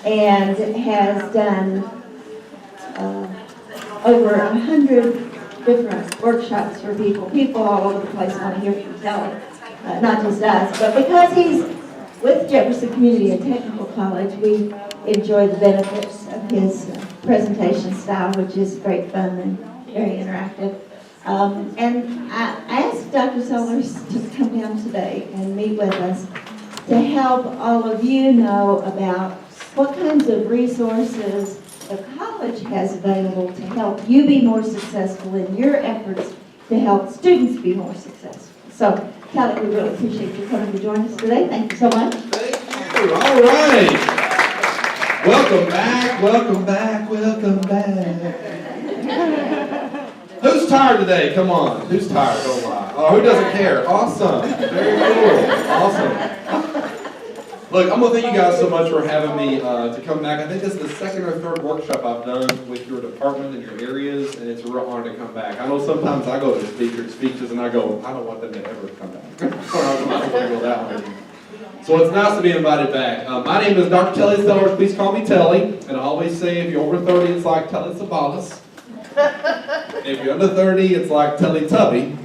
and has done over 100 different workshops for people. People all over the place want to hear from Kelly, not just us, but because he's with Jefferson Community and Technical College, we enjoy the benefits of his presentation style, which is great fun and very interactive. And I asked Dr. Sellers to come down today and meet with us to help all of you know about what kinds of resources the college has available to help you be more successful in your efforts to help students be more successful. So, Kelly, we really appreciate you coming to join us today. Thank you so much. Thank you. All right. Welcome back, welcome back, welcome back. Who's tired today? Come on. Who's tired? Don't lie. Oh, who doesn't care? Awesome. Very cool. Awesome. Look, I'm going to thank you guys so much for having me to come back. I think this is the second or third workshop I've done with your department and your areas, and it's a real honor to come back. I know sometimes I go to speeches and I go, I don't want them to ever come back. I'm not going to go that way. So it's nice to be invited back. My name is Dr. Telly Sellers. Please call me Telly. And I always say if you're over 30, it's like Telly Savalas. If you're under 30, it's like Telly Tubby.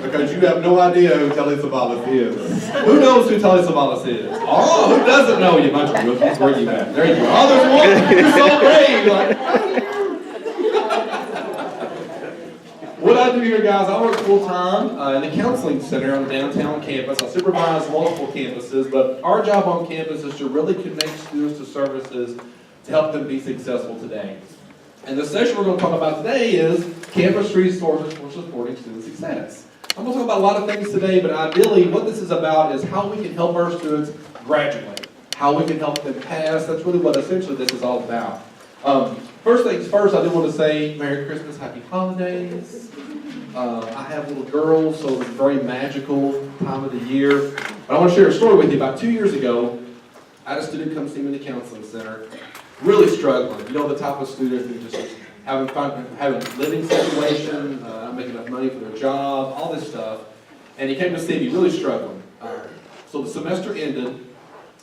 Because you have no idea who Telly Savalas is. Who knows who Telly Savalas is? Oh, who doesn't know you? Bunch of rookies. Where are you at? There you go. Oh, there's one. You're so brave. Like, what I do here, guys, I work full-time in the counseling center on the downtown campus. I supervise multiple campuses, but our job on campus is to really connect students to services to help them be successful today. And the session we're going to talk about today is campus resources for supporting student success. I'm going to talk about a lot of things today, but ideally what this is about is how we can help our students graduate, how we can help them pass. That's really what essentially this is all about. First things first, I do want to say Merry Christmas, Happy Holidays. I have little girls, so it's a very magical time of the year. But I want to share a story with you. About 2 years ago, I had a student come see me in the counseling center, really struggling. You know, the type of student who just having a living situation, not making enough money for their job, all this stuff. And he came to see me really struggling. So the semester ended,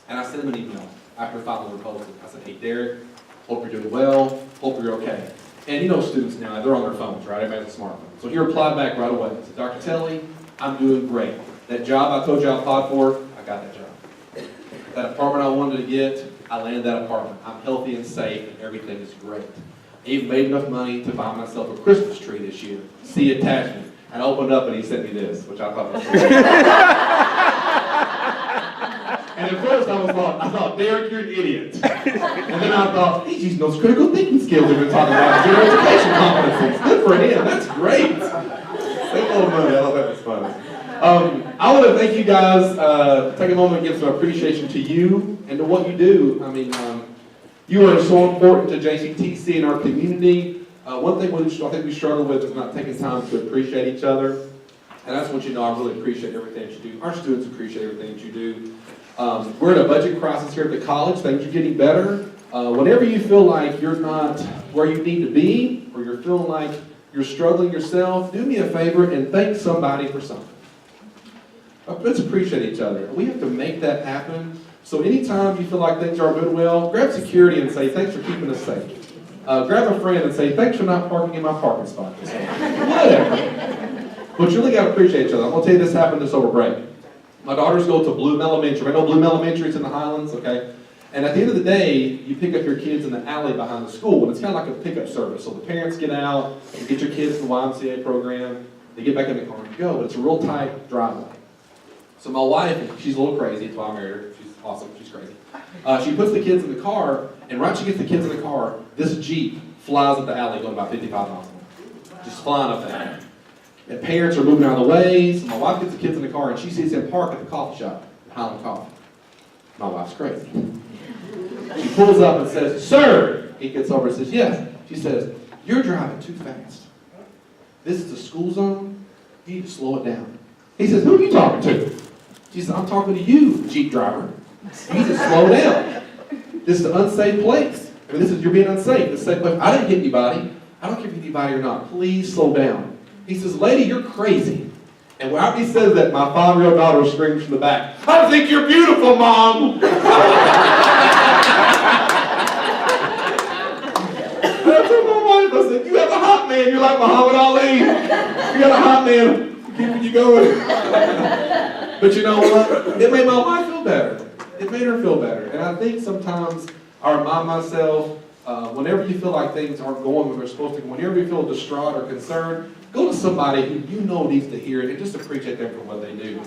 and I sent him an email after finally posted. I said, hey, Derek, hope you're doing well, hope you're okay. And you know students now, they're on their phones, right? Everybody has a smartphone. So he replied back right away. He said, Dr. Telly, I'm doing great. That job I told you I applied for, I got that job. That apartment I wanted to get, I landed that apartment. I'm healthy and safe, and everything is great. I even made enough money to buy myself a Christmas tree this year. See attachment. And I opened up and he sent me this, which I thought was cool. And at first I thought, Derek, you're an idiot. And then I thought, he's using those critical thinking skills we've been talking about, your education competencies. Good for him, that's great. Save a little money, I thought that was funny. I want to thank you guys, take a moment and give some appreciation to you and to what you do. I mean, you are so important to JCTC and our community. One thing I think we struggle with is not taking time to appreciate each other. And I just want you to know I really appreciate everything that you do. Our students appreciate everything that you do. We're in a budget crisis here at the college. Things are getting better. Whenever you feel like you're not where you need to be, or you're feeling like you're struggling yourself, do me a favor and thank somebody for something. Let's appreciate each other. We have to make that happen. So anytime you feel like things aren't going well, grab security and say, thanks for keeping us safe. Grab a friend and say, thanks for not parking in my parking spot. Whatever. But you really got to appreciate each other. I'm going to tell you this happened this over break. My daughters go to Bloom Elementary. I know Bloom Elementary, it's in the Highlands, okay? And at the end of the day, you pick up your kids in the alley behind the school, and it's kind of like a pickup service. So the parents get out, you get your kids in the YMCA program, they get back in the car and go, but it's a real tight driveway. So my wife, she's a little crazy, that's why I married her. She's awesome, she's crazy. She puts the kids in the car, and right when she gets the kids in the car, this Jeep flies up the alley going about 55 miles an hour. Just flying up that. And parents are moving out of the way, so my wife gets the kids in the car, and she sees him park at the coffee shop, Highland Coffee. My wife's crazy. She pulls up and says, sir! He gets over and says, yes. She says, you're driving too fast. This is a school zone. You need to slow it down. He says, who are you talking to? She says, I'm talking to you, Jeep driver. You need to slow down. This is an unsafe place. I mean, you're being unsafe. This is a safe place. I didn't hit anybody. I don't care if you hit anybody or not. Please slow down. He says, lady, you're crazy. And when after he says that, my 5-year-old daughter screams from the back, I think you're beautiful, Mom. like Muhammad Ali. You got a hot man keeping you going. But you know what? It made my wife feel better. It made her feel better. And I think sometimes I remind myself, whenever you feel like things aren't going where they're supposed to, whenever you feel distraught or concerned, go to somebody who you know needs to hear it and just appreciate them for what they do.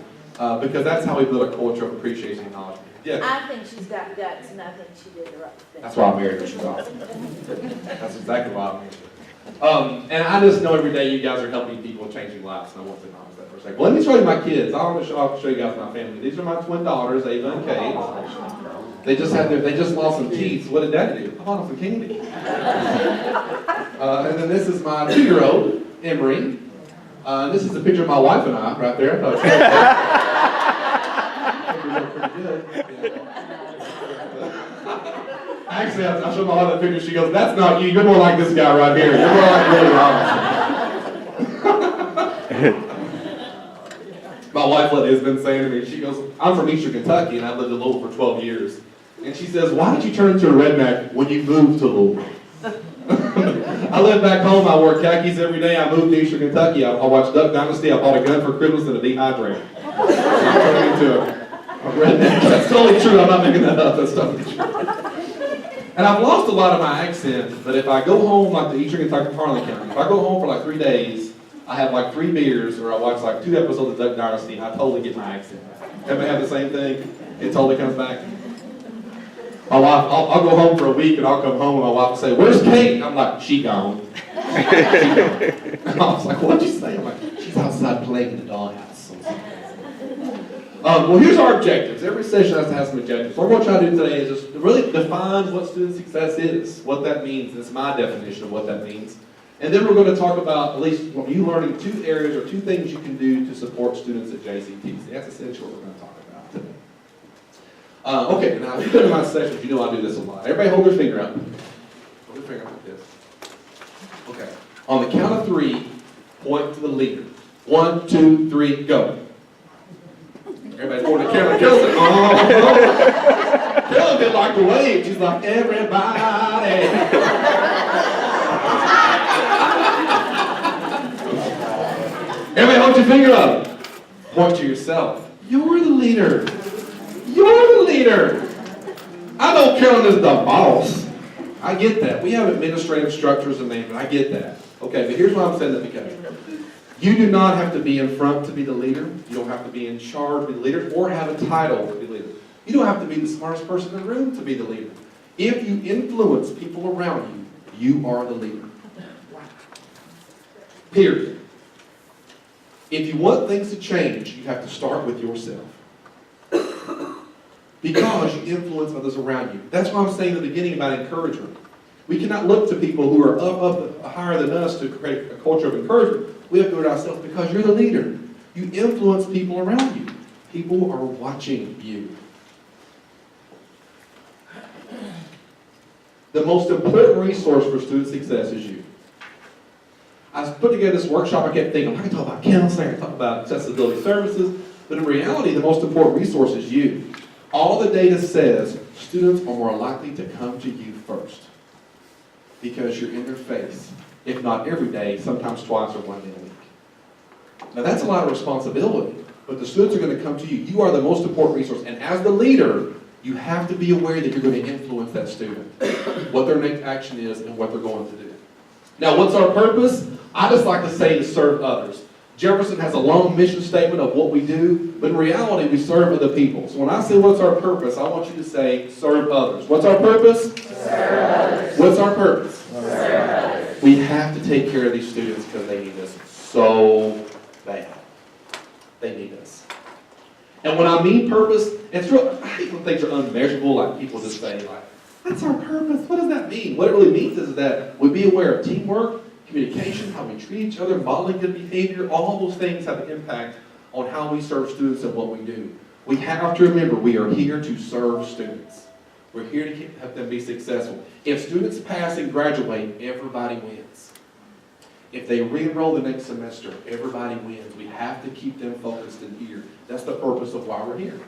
Because that's how we build a culture of appreciation and acknowledgement. Yeah. I think she's got guts, and I think she did the right thing. That's why I married her. She's awesome. That's exactly why I married her. And I just know every day you guys are helping people, changing lives, and I want to acknowledge that for a second. Well, let me show you my kids. I'll show you guys my family. These are my twin daughters, Ava and Kate. They just lost some teeth. What did Daddy do? I bought them some candy. And then this is my 2-year-old, Emery. This is a picture of my wife and I right there. Pretty good. Actually, I showed my wife that picture. She goes, "That's not you. You're more like this guy right here. You're more like Willie Robinson." My wife has been saying to me, she goes, "I'm from Eastern Kentucky and I've lived in Louisville for 12 years." And she says, "Why did you turn into a redneck when you moved to Louisville?" I live back home. I wear khakis every day. I moved to Eastern Kentucky. I watched Duck Dynasty. I bought a gun for Christmas and a dehydrator. So I turned into a redneck. That's totally true. I'm not making that up. That's totally true. And I've lost a lot of my accent, but if I go home, like the Eastern Kentucky, Harlan County, if I go home for like 3 days, I have like 3 beers, or I watch like 2 episodes of Duck Dynasty, I totally get my accent back. Everybody have the same thing? It totally comes back. My wife, I'll go home for a week, and I'll come home, and my wife will say, "Where's Kate?" And I'm like, "She gone." And I was like, "What'd you say?" I'm like, "She's outside playing in the dollhouse." Well, here's our objectives. Every session has to have some objectives. What we're going to try to do today is just really define what student success is, what that means. It's my definition of what that means. And then we're going to talk about at least you learning 2 areas or 2 things you can do to support students at JCTC. That's essentially what we're going to talk about today. Okay, now if you've been in my sessions, you know I do this a lot. Everybody hold their finger up. Hold their finger up like this. Okay. On the count of 3, point to the leader. 1, 2, 3, go. Everybody's pointing to Carolyn. Carolyn said, "Oh." Carolyn didn't like the wave. She's like, "Everybody." Everybody hold your finger up. Point to yourself. You're the leader. You're the leader. I know Carolyn is the boss. I get that. We have administrative structures and names, and I get that. Okay, but here's why I'm saying that because you do not have to be in front to be the leader. You don't have to be in charge to be the leader or have a title to be the leader. You don't have to be the smartest person in the room to be the leader. If you influence people around you, you are the leader. Period. If you want things to change, you have to start with yourself. Because you influence others around you. That's why I'm saying in the beginning about encouragement. We cannot look to people who are up higher than us to create a culture of encouragement. We have to do it ourselves because you're the leader. You influence people around you. People are watching you. The most important resource for student success is you. I put together this workshop. I kept thinking, I can talk about counseling, I can talk about accessibility services, but in reality, the most important resource is you. All the data says students are more likely to come to you first because you're in their face, if not every day, sometimes twice or 1 day a week. Now that's a lot of responsibility, but the students are going to come to you. You are the most important resource, and as the leader, you have to be aware that you're going to influence that student, what their next action is, and what they're going to do. Now, what's our purpose? I just like to say to serve others. Jefferson has a long mission statement of what we do, but in reality, we serve other people. So when I say what's our purpose, I want you to say serve others. What's our purpose? Serve others. What's our purpose? Serve others. We have to take care of these students because they need us so bad. They need us. And when I mean purpose, it's real. I hate when things are unmeasurable, like people just say, like, that's our purpose. What does that mean? What it really means is that we be aware of teamwork, communication, how we treat each other, modeling good behavior. All those things have an impact on how we serve students and what we do. We have to remember we are here to serve students. We're here to help them be successful. If students pass and graduate, everybody wins. If they re-enroll the next semester, everybody wins. We have to keep them focused and here. That's the purpose of why we're here.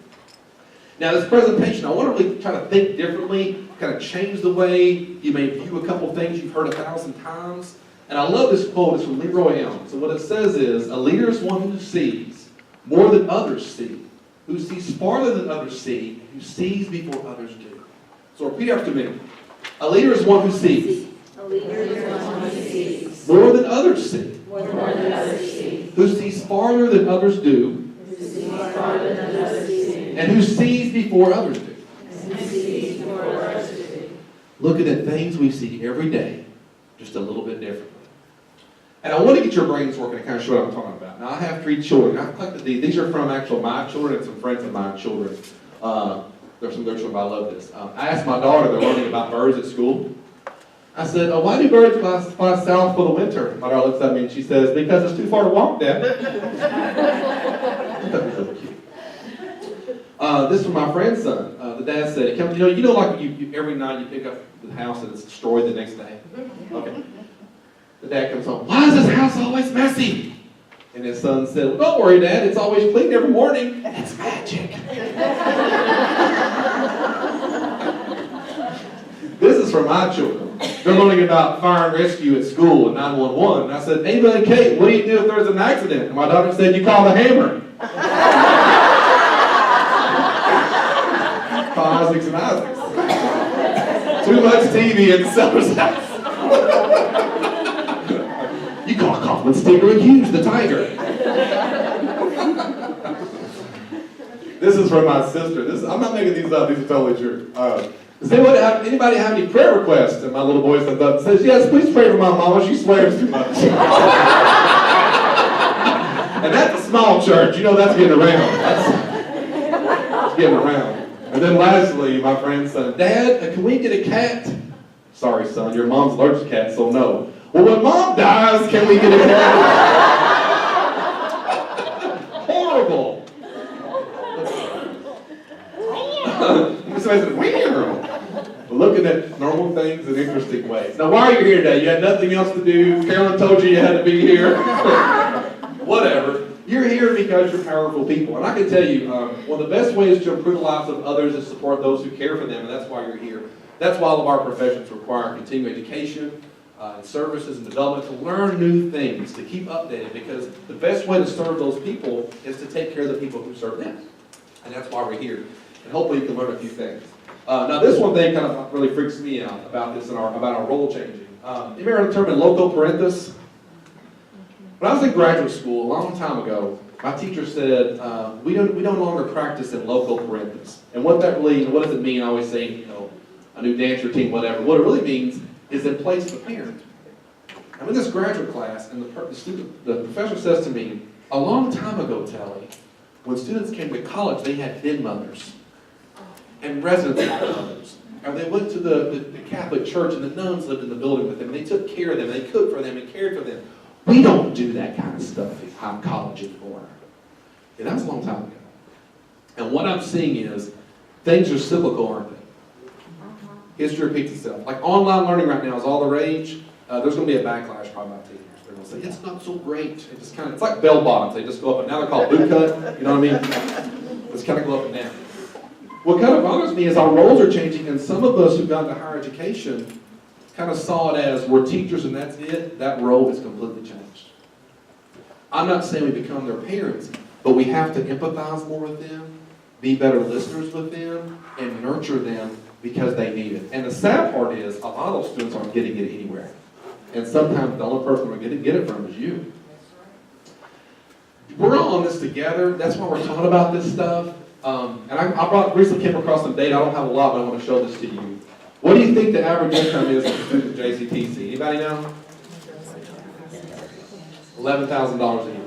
Now this presentation, I want to really try to think differently, kind of change the way you may view a couple things you've heard 1,000 times. And I love this quote. It's from Leroy Elm. So what it says is, a leader is one who sees more than others see, who sees farther than others see, and who sees before others do. So repeat after me. A leader is one who sees. A leader is one who sees. More than others see. More than others see. Who sees farther than others do. Who sees farther than others see. And who sees before others do. And who sees before others do. Looking at things we see every day, just a little bit differently. And I want to get your brains working and kind of show what I'm talking about. Now, I have 3 children. I've collected these. These are from actual my children and some friends of my children. There's some of their children, but I love this. I asked my daughter, they're learning about birds at school. I said, oh, why do birds fly south for the winter? My daughter looks at me and she says, because it's too far to walk, Dad. Really cute. This is from my friend's son. The dad said, you know like you every night you pick up the house and it's destroyed the next day? Okay. The dad comes home, why is this house always messy? And his son said, well, don't worry, Dad, it's always clean every morning. That's magic. This is for my children. They're learning about fire and rescue at school and 911. And I said, Ava and Kate, what do you do if there's an accident? And my daughter said, you call the hammer. Call Isaacs and Isaacs. Too much TV in the seller's house. You call Kaufman, Stinger, and Hughes, the tiger. This is from my sister. I'm not making these up. These are totally true. Does anybody have any prayer requests? And my little boy stands up and says, yes, please pray for my mama. She swears too much. And that's a small church. You know that's getting around. That's getting around. And then lastly, my friend said, Dad, can we get a cat? Sorry, son, your mom's allergic to cats, so no. Well, when Mom dies, can we get a cat? Horrible. Somebody said, weird. Looking at normal things in interesting ways. Now, why are you here today? You had nothing else to do. Carolyn told you had to be here. Whatever. You're here because you're powerful people. And I can tell you, one of the best ways to improve the lives of others is support those who care for them, and that's why you're here. That's why all of our professions require continuing education, and services and development to learn new things, to keep updated, because the best way to serve those people is to take care of the people who serve them. And that's why we're here. And hopefully you can learn a few things. Now this one thing kind of really freaks me out about this and about our role changing. You remember the term loco parentis? When I was in graduate school a long time ago, my teacher said, we no longer practice in loco parentis. And what does it mean? I always say, a new dance routine, whatever. What it really means is in place of a parent. I'm in this graduate class, and the professor says to me, a long time ago, Telly, when students came to college, they had den mothers and residency mothers. And they went to the Catholic church, and the nuns lived in the building with them. They took care of them. They cooked for them and cared for them. We don't do that kind of stuff in college anymore. Yeah, that was a long time ago. And what I'm seeing is things are cyclical, aren't they? History repeats itself. Like online learning right now is all the rage. There's going to be a backlash probably about 10 years. They're going to say, it's not so great. It's like bell bottoms. They just go up and now they're called boot cut. You know what I mean? It's kind of go up and down. What kind of bothers me is our roles are changing, and some of us who've gone to higher education kind of saw it as we're teachers and that's it. That role has completely changed. I'm not saying we become their parents, but we have to empathize more with them, be better listeners with them, and nurture them because they need it. And the sad part is, a lot of those students aren't getting it anywhere. And sometimes the only person we're going to get it from is you. We're all on this together. That's why we're talking about this stuff. And I recently came across some data. I don't have a lot, but I want to show this to you. What do you think the average income is for a student at JCTC? Anybody know? $11,000 a year.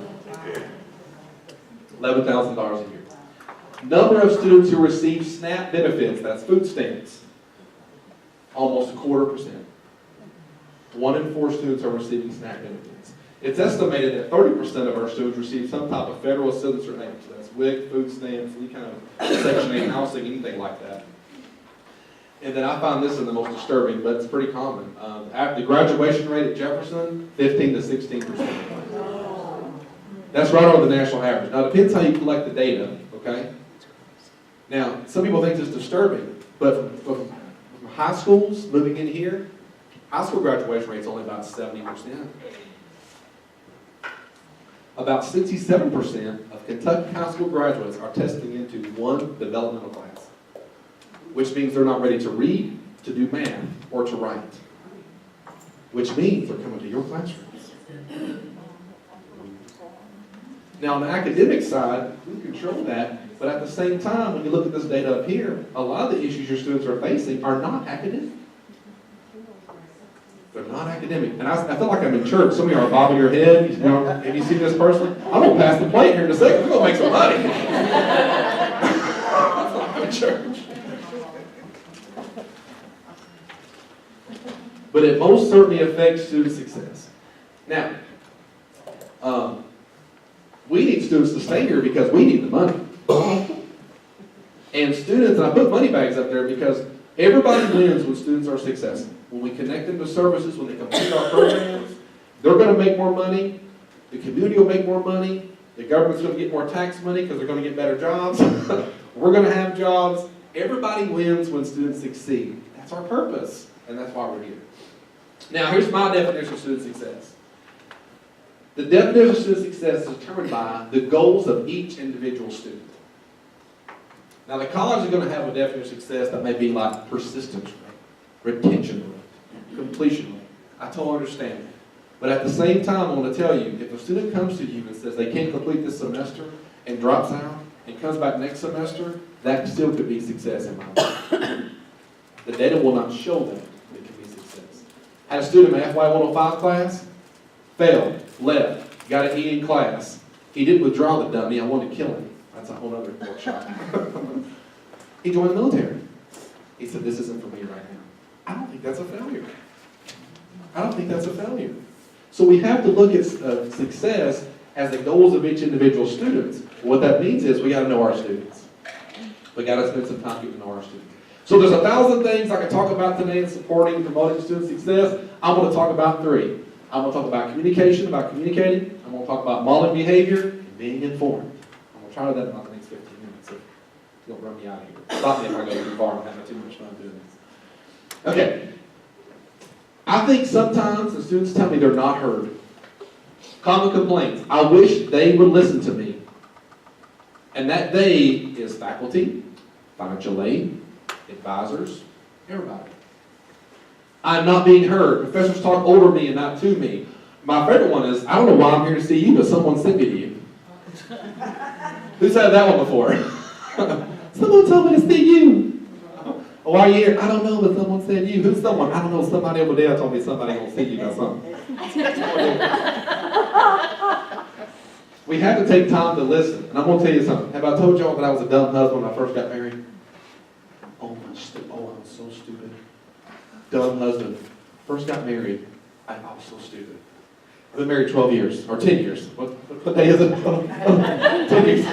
$11,000 a year. Number of students who receive SNAP benefits, that's food stamps, almost 0.25%. 1 in 4 students are receiving SNAP benefits. It's estimated that 30% of our students receive some type of federal assistance or aid. So that's WIC, food stamps, any kind of Section 8 housing, anything like that. And then I found this in the most disturbing, but it's pretty common. The graduation rate at Jefferson, 15 to 16%. That's right over the national average. Now, it depends how you collect the data, okay? Now, some people think this is disturbing, but from high schools moving in here, High school graduation rate's only about 70%. About 67% of Kentucky high school graduates are testing into one developmental class, which means they're not ready to read, to do math, or to write, which means they're coming to your classrooms. Now, on the academic side, we control that, but at the same time, when you look at this data up here, a lot of the issues your students are facing are not academic. They're not academic. And I feel like I'm in church. Some of you are bobbing your head. You know, have you seen this personally? I'm going to pass the plate here in a second. We're going to make some money. I'm in church. But it most certainly affects student success. Now, we need students to stay here because we need the money. And students, and I put money bags up there because everybody wins when students are successful. When we connect them to services, when they complete our programs, they're going to make more money, the community will make more money, the government's going to get more tax money because they're going to get better jobs, we're going to have jobs. Everybody wins when students succeed. That's our purpose, and that's why we're here. Now, here's my definition of student success. The definition of student success is determined by the goals of each individual student. Now, the college is going to have a definition of success that may be like persistence rate, retention rate, completion rate. I totally understand that. But at the same time, I want to tell you, if a student comes to you and says they can't complete this semester and drops out and comes back next semester, that still could be success in my mind. The data will not show that it can be success. I had a student in my FY 105 class, failed, left, got an E in class. He didn't withdraw the dummy, I wanted to kill him. That's a whole other workshop. He joined the military. He said, this isn't for me right now. I don't think that's a failure. I don't think that's a failure. So we have to look at success as the goals of each individual student. What that means is we got to know our students. We got to spend some time getting to know our students. So there's 1,000 things I can talk about today in supporting and promoting student success. I'm going to talk about 3. I'm going to talk about communication, about communicating. I'm going to talk about modeling behavior and being informed. I'm going to try to do that in about the next 15 minutes. So you don't run me out of here. Stop me if I go too far. I'm having too much fun doing this. Okay. I think sometimes the students tell me they're not heard. Common complaints. I wish they would listen to me. And that they is faculty, financial aid, advisors, everybody. I'm not being heard. Professors talk over me and not to me. My favorite one is, I don't know why I'm here to see you, but someone sent me to you. Who's had that one before? Someone told me to see you. Why are you here? I don't know, but someone said you. Who's someone? I don't know. Somebody over there told me somebody gonna see you about something. We have to take time to listen. And I'm gonna tell you something. Have I told y'all that I was a dumb husband when I first got married? Oh, I'm so stupid. Dumb husband. First got married. I was so stupid. I've been married 12 years, or 10 years. What day is it? 10 years.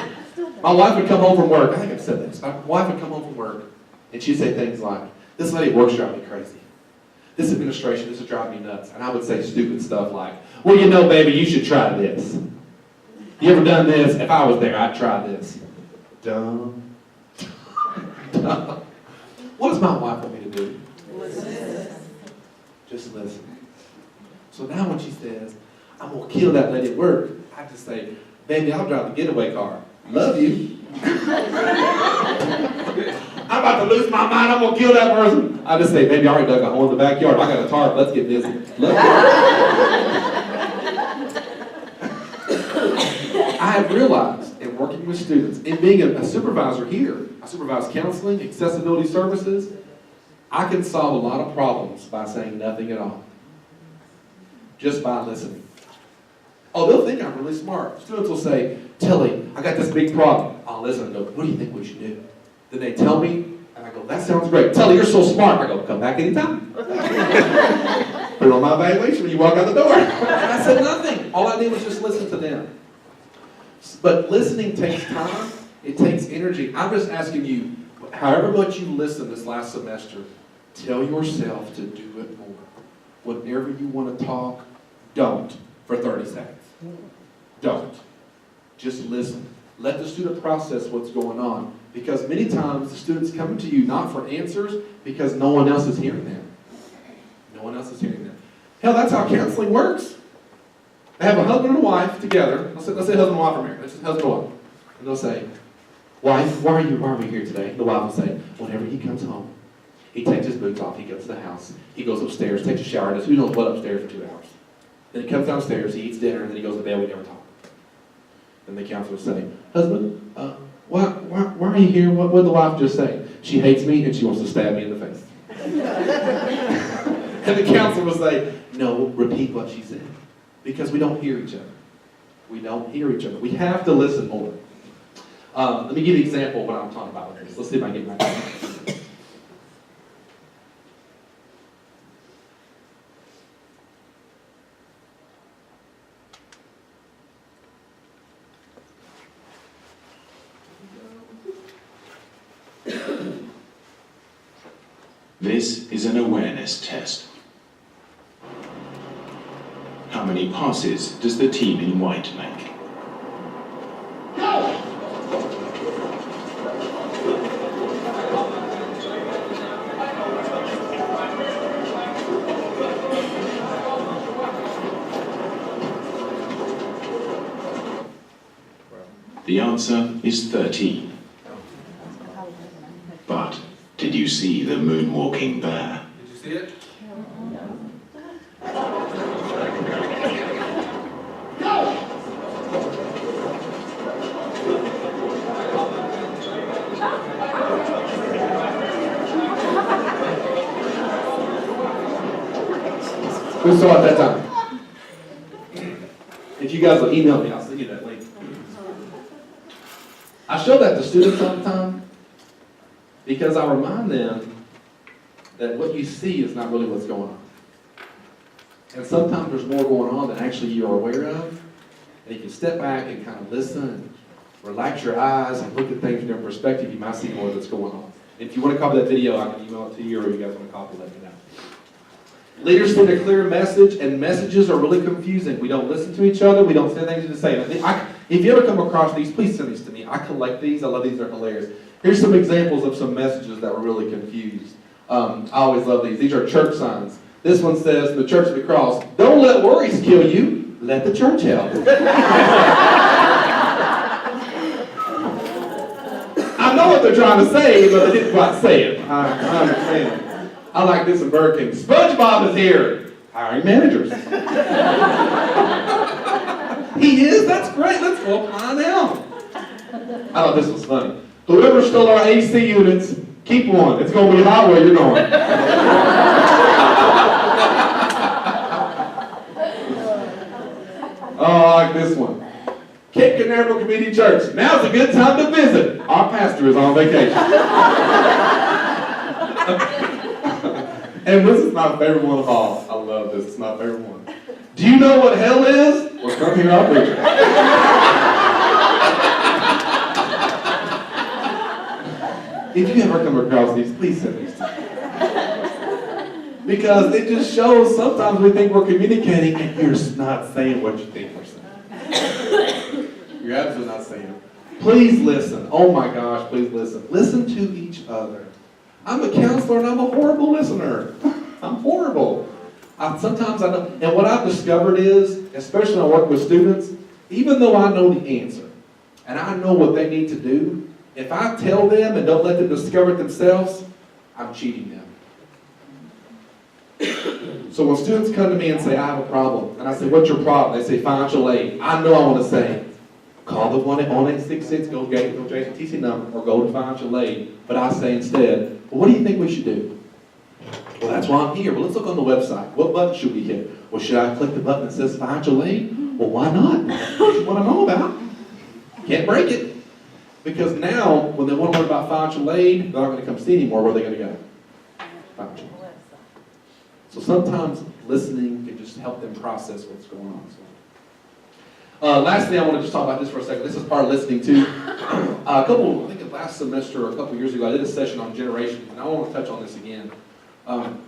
My wife would come home from work. I think I've said this. My wife would come home from work, and she'd say things like, this lady at work's driving me crazy. This administration, this is driving me nuts. And I would say stupid stuff like, well, you know, baby, you should try this. You ever done this? If I was there, I'd try this. Dumb. Dumb. What does my wife want me to do? Listen. Just listen. So now when she says, I'm going to kill that lady at work, I just say, baby, I'll drive the getaway car. Love you. I'm about to lose my mind. I'm going to kill that person. I just say, baby, I already dug a hole in the backyard. I got a tarp. Let's get busy. Love you. I have realized in working with students, in being a supervisor here, I supervise counseling, accessibility services, I can solve a lot of problems by saying nothing at all. Just by listening. Oh, they'll think I'm really smart. Students will say, Tilly, I got this big problem. I'll listen and go, what do you think we should do? Then they tell me, and I go, that sounds great. Tilly, you're so smart. I go, come back anytime. Put it on my evaluation when you walk out the door. And I said nothing. All I did was just listen to them. But listening takes time. It takes energy. I'm just asking you, however much you listened this last semester, tell yourself to do it more. Whenever you want to talk, don't for 30 seconds. Don't. Just listen. Let the student process what's going on. Because many times the students come to you not for answers because no one else is hearing them. No one else is hearing Hell, that's how counseling works. They have a husband and a wife together. Let's say husband and wife are married. Let's say husband and wife. And they'll say, wife, why are we here today? The wife will say, whenever he comes home, he takes his boots off, he goes to the house, he goes upstairs, takes a shower, does who knows what upstairs for 2 hours. Then he comes downstairs, he eats dinner, and then he goes to bed, we never talk. Then the counselor will say, husband, why are you here? What did the wife just say? She hates me and she wants to stab me in the face. And the counselor will say, no, repeat what she said. Because we don't hear each other. We don't hear each other. We have to listen more. Let me give you an example of what I'm talking about with this. Let's see if I can get my time. This is an awareness test. How many passes does the team in white make? The answer is 13. But did you see the moonwalking bear? Did you see it? Who saw it that time? If you guys will email me, I'll send you that link. I show that to students all the time because I remind them that what you see is not really what's going on. And sometimes there's more going on than actually you're aware of. And if you step back and kind of listen and relax your eyes and look at things from different perspective, you might see more that's going on. If you want to copy that video, I can email it to you, or you guys want to copy, let me know. Leaders send a clear message, and messages are really confusing. We don't listen to each other. We don't say things to say. If you ever come across these, please send these to me. I collect these. I love these. They're hilarious. Here's some examples of some messages that were really confused. I always love these. These are church signs. This one says, the Church of the Cross, don't let worries kill you. Let the church help. I know what they're trying to say, but they didn't quite say it. I understand. I like this in Burger King. SpongeBob is here. Hiring managers. He is? That's great. Let's go apply now. I thought this was funny. Whoever stole our AC units, keep one. It's going to be hot where you're going. Oh, I like this one. Cape Canaveral Community Church. Now's a good time to visit. Our pastor is on vacation. And this is my favorite one of all. I love this. It's my favorite one. Do you know what hell is? Well, come here, I'll preach it. If you ever come across these, please send these to me. Because it just shows sometimes we think we're communicating and you're not saying what you think we're saying. You're absolutely not saying it. Please listen. Oh my gosh, please listen. Listen to each other. I'm a counselor and I'm a horrible listener. I'm horrible. Sometimes I know, and what I've discovered is, especially when I work with students, even though I know the answer, and I know what they need to do, if I tell them and don't let them discover it themselves, I'm cheating them. So when students come to me and say, I have a problem, and I say, what's your problem? They say, financial aid. I know I want to say, call the 1-866, go JCTC number, or go to financial aid. But I say instead, well, what do you think we should do? Well, that's why I'm here. Well, let's look on the website. What button should we hit? Well, should I click the button that says financial aid? Well, why not? That's what I'm all about. Can't break it. Because now, when they want to learn about financial aid, they're not going to come see anymore. Where are they going to go? Financial aid. So sometimes listening can just help them process what's going on. Lastly, I want to just talk about this for a second. This is part of listening too. I think last semester or a couple years ago, I did a session on generations, and I want to touch on this again. I'm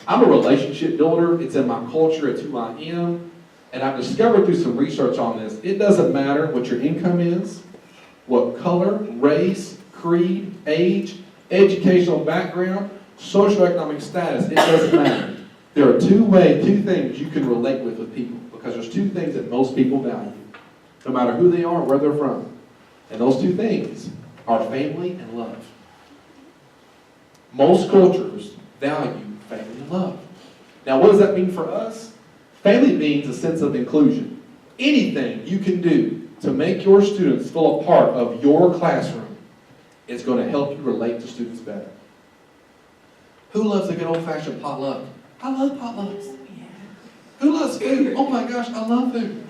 a relationship builder. It's in my culture. It's who I am. And I've discovered through some research on this, it doesn't matter what your income is, what color, race, creed, age, educational background, socioeconomic status. It doesn't matter. There are two things you can relate with people, because there's two things that most people value, no matter who they are, where they're from. And those two things are family and love. Most cultures value family and love. Now, what does that mean for us? Family means a sense of inclusion. Anything you can do to make your students feel a part of your classroom is going to help you relate to students better. Who loves a good old-fashioned potluck? I love potlucks. Who loves food? Oh my gosh, I love food.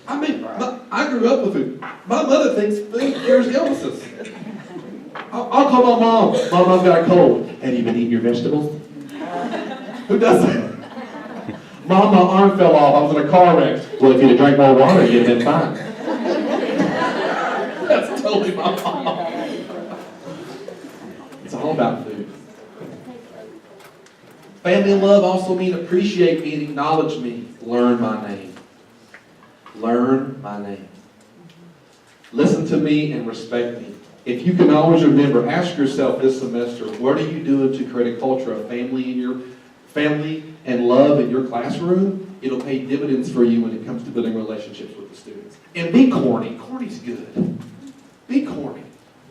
I mean, I grew up with food. My mother thinks food cures illnesses. I'll call my mom. Mom, I've got a cold. Have you been eating your vegetables? Who does that? Mom, my arm fell off. I was in a car wreck. Well, if you'd have drank more water, you'd have been fine. That's totally my mom. It's all about food. Family and love also mean appreciate me and acknowledge me. Learn my name. Learn my name. Listen to me and respect me. If you can always remember, ask yourself this semester, what are you doing to create a culture of family and love in your classroom? It'll pay dividends for you when it comes to building relationships with the students. And be corny. Corny's good. Be corny.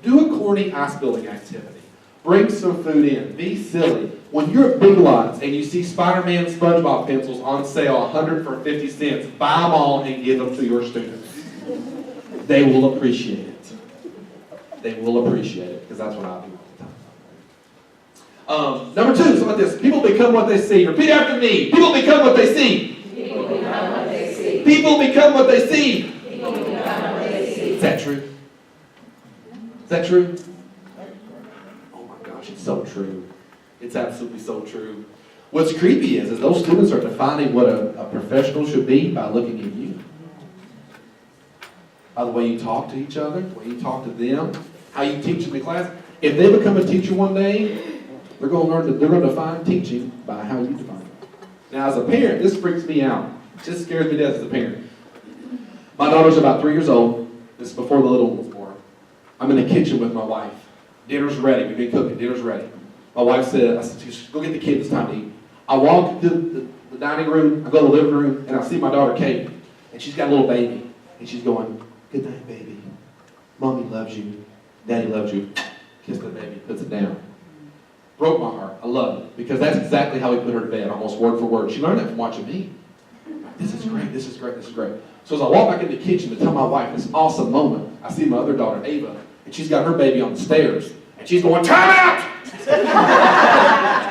Do a corny ice-building activity. Bring some food in. Be silly. When you're at Big Lots and you see Spider-Man SpongeBob pencils on sale, 100 for 50 cents, buy them all and give them to your students. They will appreciate it. They will appreciate it, because that's what I do all the time. Number two, something like this. People become what they see. Repeat after me. People become what they see. People become what they see. People become what they see. People become what they see. Is that true? Is that true? Oh my gosh, it's so true. It's absolutely so true. What's creepy is those students are defining what a professional should be by looking at you. By the way you talk to each other, the way you talk to them, how you teach in the class. If they become a teacher one day, they're going to define teaching by how you define it. Now, as a parent, this freaks me out. It just scares me to death as a parent. My daughter's about 3 years old. This is before the little one was born. I'm in the kitchen with my wife. Dinner's ready. We've been cooking. Dinner's ready. My wife said, go get the kids. It's time to eat. I walk to the dining room. I go to the living room, and I see my daughter, Kate. And she's got a little baby. And she's going, "Good night, baby. Mommy loves you. Daddy loves you." Kiss the baby, puts it down. Broke my heart. I loved it, because that's exactly how we put her to bed, almost word for word. She learned that from watching me. This is great, this is great, this is great. So as I walk back in the kitchen to tell my wife this awesome moment, I see my other daughter, Ava, and she's got her baby on the stairs, and she's going, "Time out!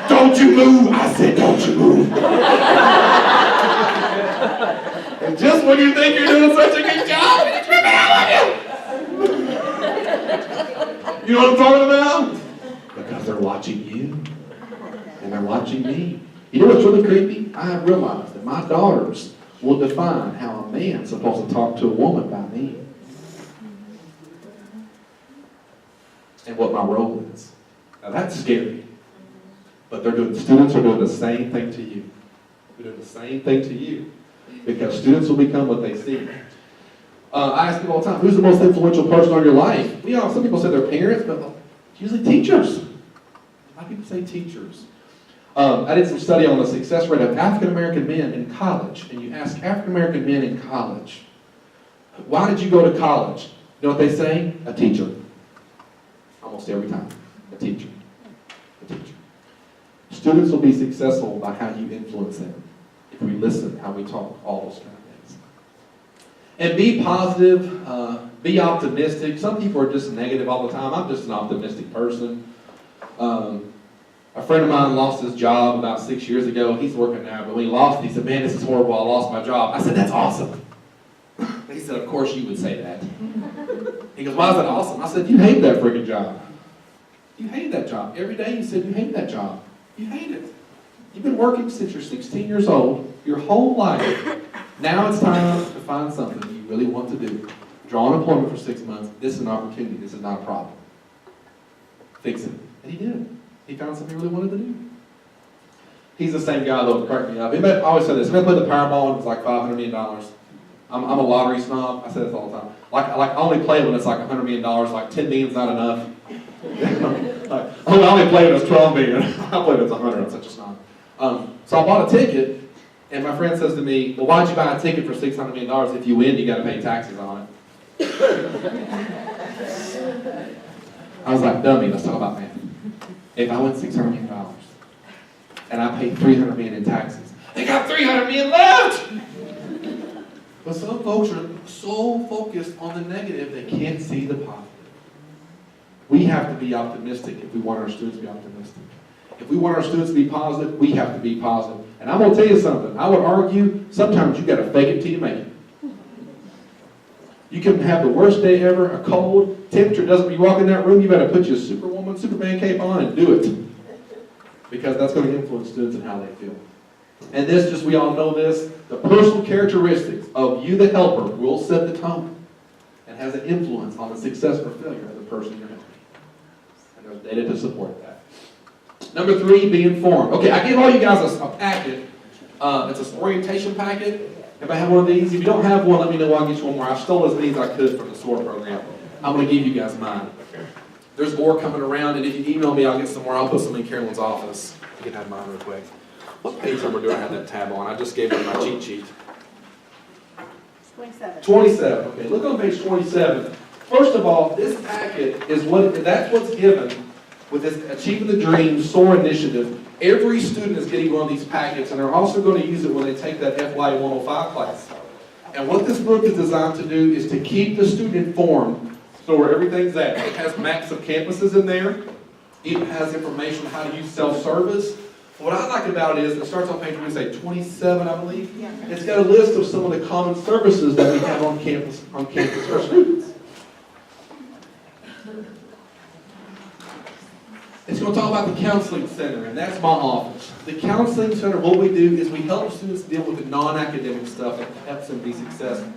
Don't you move!" I said, "Don't you move!" And just when you think you're doing such a good job, it's ripping out of you! You know what I'm talking about? Because they're watching you, and they're watching me. You know what's really creepy? I have realized that my daughters will define how a man's supposed to talk to a woman by me. And what my role is. Now that's scary. But the students are doing the same thing to you. They're doing the same thing to you. Because students will become what they see. I ask people all the time, who's the most influential person in your life? You know, some people say their parents, but usually teachers. A lot of people say teachers. I did some study on the success rate of African American men in college. And you ask African American men in college, why did you go to college? You know what they say? A teacher. Almost every time. A teacher. A teacher. Students will be successful by how you influence them. If we listen, how we talk, all those kind of things. And be positive, be optimistic. Some people are just negative all the time. I'm just an optimistic person. A friend of mine lost his job about 6 years ago. He's working now, but when he lost it, he said, "Man, this is horrible. I lost my job." I said, "That's awesome." He said, "Of course you would say that." He goes, "Why is that awesome?" I said, "You hate that freaking job. You hate that job. Every day you said you hate that job. You hate it. You've been working since you're 16 years old, your whole life. Now it's time to find something you really want to do. Draw unemployment for 6 months. This is an opportunity. This is not a problem. Fix it." And he did. He found something he really wanted to do. He's the same guy that would crack me up. I always say this. If I played the Powerball and it was like $500 million, I'm a lottery snob. I say this all the time. I only play when it's like $100 million. Like 10 million is not enough. I only play when it's 12 million. I play when it's 100. I'm such a snob. So I bought a ticket, and my friend says to me, well, why'd you buy a ticket for $600 million? If you win, you got to pay taxes on it. I was like, dummy, let's talk about math. If I win $600 million and I pay $300 million in taxes, they got $300 million left! But some folks are so focused on the negative, they can't see the positive. We have to be optimistic if we want our students to be optimistic. If we want our students to be positive, we have to be positive. And I'm going to tell you something. I would argue sometimes you got to fake it till you make it. You can have the worst day ever, a cold, temperature doesn't, you walk in that room, you better put your Superwoman, Superman cape on and do it. Because that's going to influence students and how they feel. And this, just we all know this, the personal characteristics of you, the helper, will set the tone and has an influence on the success or failure of the person you're helping. And there's data to support that. Number 3, be informed. Okay, I give all you guys a packet. It's an orientation packet. If I have one of these, if you don't have one, let me know. I'll get you one more. I stole as many as I could from the SOAR program. I'm going to give you guys mine. There's more coming around, and if you email me, I'll get some more. I'll put some in Carolyn's office. You can have mine real quick. What page number do I have that tab on? I just gave you my cheat sheet. 27. 27. Okay, look on page 27. First of all, this packet is that's what's given with this Achieving the Dream SOAR initiative. Every student is getting one of these packets, and they're also going to use it when they take that FY 105 class. And what this book is designed to do is to keep the student informed, so where everything's at. It has maps of campuses in there. It has information on how to use self-service. What I like about it is, it starts on page, we say 27, I believe. Yeah. It's got a list of some of the common services that we have on campus for students. It's going to talk about the Counseling Center, and that's my office. The Counseling Center, what we do is we help students deal with the non-academic stuff that helps them be successful.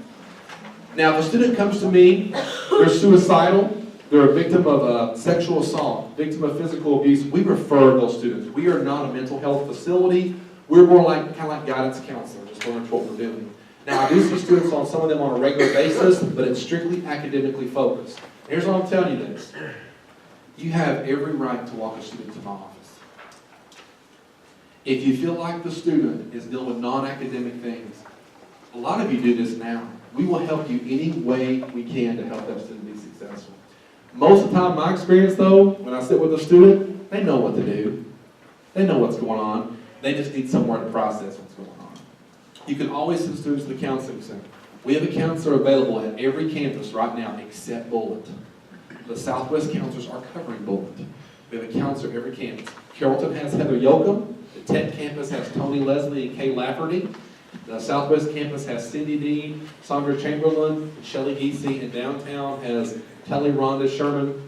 Now, if a student comes to me, they're suicidal, they're a victim of sexual assault, victim of physical abuse, we refer those students. We are not a mental health facility. We're more like kind of like guidance counselors, just learn what we're doing. Now, I do see students on some of them on a regular basis, but it's strictly academically focused. Here's what I'm telling you this. You have every right to walk a student to my office. If you feel like the student is dealing with non-academic things, a lot of you do this now. We will help you any way we can to help that student be successful. Most of the time, my experience though, when I sit with a student, they know what to do. They know what's going on. They just need somewhere to process what's going on. You can always send students to the Counseling Center. We have a counselor available at every campus right now except Bullitt. The Southwest counselors are covering Bullitt. We have a counselor at every campus. Carrollton has Heather Yoakum. The Tech campus has Tony Leslie and Kay Lafferty. The Southwest campus has Cindy Dean, Sandra Chamberlain, and Shelley Giese, and downtown has Kelly Rhonda Sherman